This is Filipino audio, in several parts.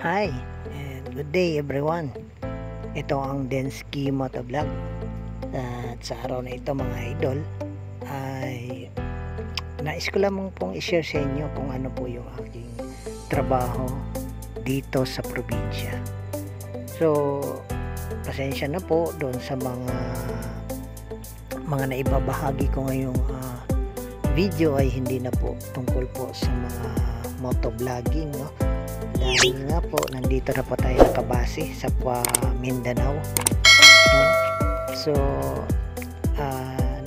Hi and good day everyone. Ito ang Densky Motovlog. At sa araw na ito mga idol ay nais ko lamang pong i-share sa inyo kung ano po yung aking trabaho dito sa probinsya. So pasensya na po doon sa mga naibabahagi ko ngayong video ay hindi na po tungkol po sa mga motovlogging, no? Dahil nga po nandito na po tayo nakabase sa Mindanao, no? So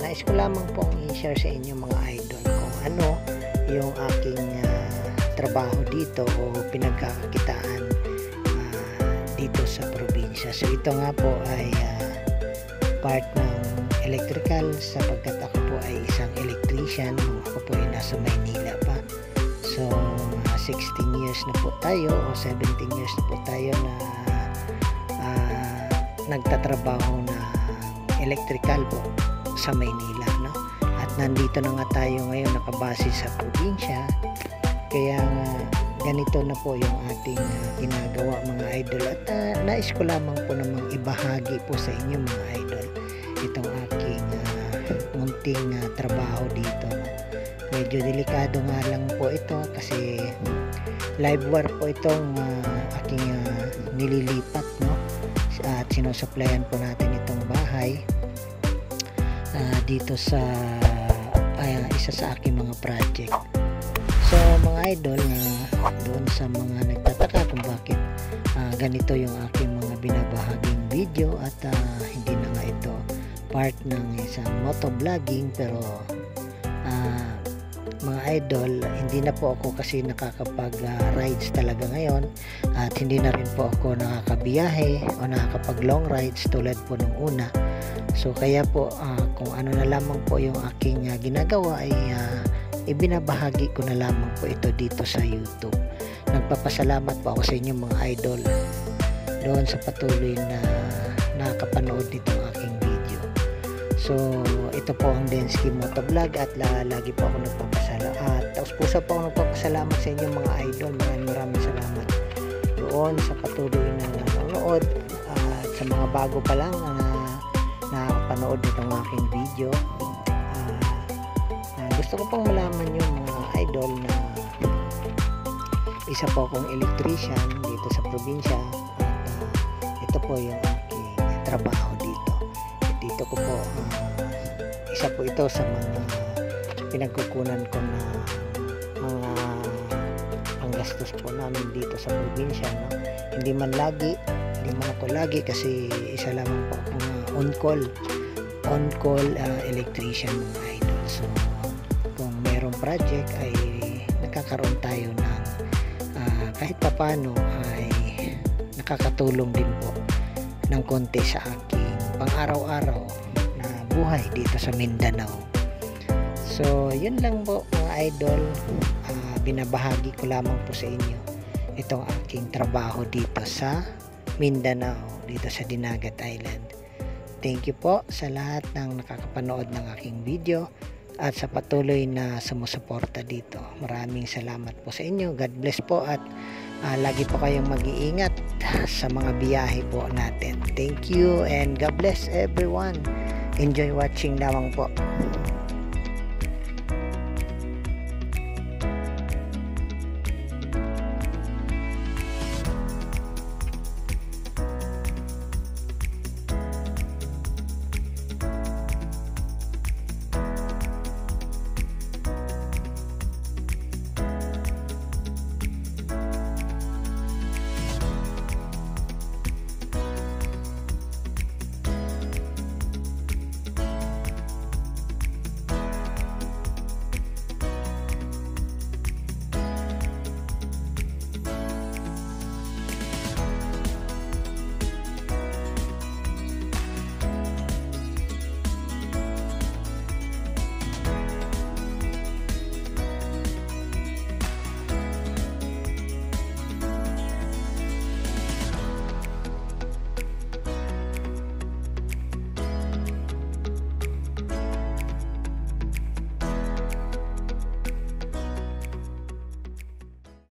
nais ko lamang pong i-share sa inyo mga idol kung ano yung aking trabaho dito o pinagkakakitaan dito sa probinsya. So ito nga po ay part ng electrical, sapagkat ako po ay isang electrician. Ako po ay nasa Maynila pa. So 16 years na po tayo o 17 years na po tayo na nagtatrabaho na electrical po sa Maynila, no? At nandito na nga tayo ngayon nakabase sa probinsya, kaya ganito na po yung ating ginagawa mga idol. At nais ko lamang po namang ibahagi po sa inyo mga idol itong aking munting trabaho dito, no? Medyo delikado nga lang po ito kasi live wire po itong aking nililipat, no? At sinusuplayan po natin itong bahay dito sa isa sa aking mga project. So mga idol, doon sa mga nagtataka kung bakit ganito yung aking mga binabahaging video at hindi na nga ito part ng isang motovlogging, pero mga idol, hindi na po ako kasi nakakapag rides talaga ngayon, at hindi na rin po ako nakakabiyahe o nakakapag long rides tulad po nung una. So kaya po kung ano na lamang po yung aking ginagawa ay ibinabahagi ko na lamang po ito dito sa YouTube. Nagpapasalamat po ako sa inyo mga idol doon sa patuloy na nakakapanood nitong aking video. So ito po ang Densky Motovlog at lagi po ako nagpapasalamat at taos puso po ako nagpapasalamat sa inyo mga idol. Maraming salamat doon sa patuloy na nanonood at sa mga bago pa lang na nakapanood nitong aking video. Gusto ko pong malaman yung mga idol na isa po akong electrician dito sa probinsya at ito po yung aking trabaho dito. Dito ko po isa po ito sa mga pinagkukunan ko na mga panggastos po namin dito sa probinsya, no? Hindi man ako lagi kasi isa lamang po akong on call electrician mga idol. So kung mayroong project ay nakakaroon tayo ng kahit papano ay nakakatulong din po ng konti sa aking pang-araw-araw na buhay dito sa Mindanao. So yun lang po mga idol, binabahagi ko lamang po sa inyo itong aking trabaho dito sa Mindanao, dito sa Dinagat Island. Thank you po sa lahat ng nakakapanood ng aking video at sa patuloy na sumusuporta dito. Maraming salamat po sa inyo. God bless po at lagi po kayong mag-iingat sa mga biyahe po natin. Thank you and God bless everyone. Enjoy watching lamang po.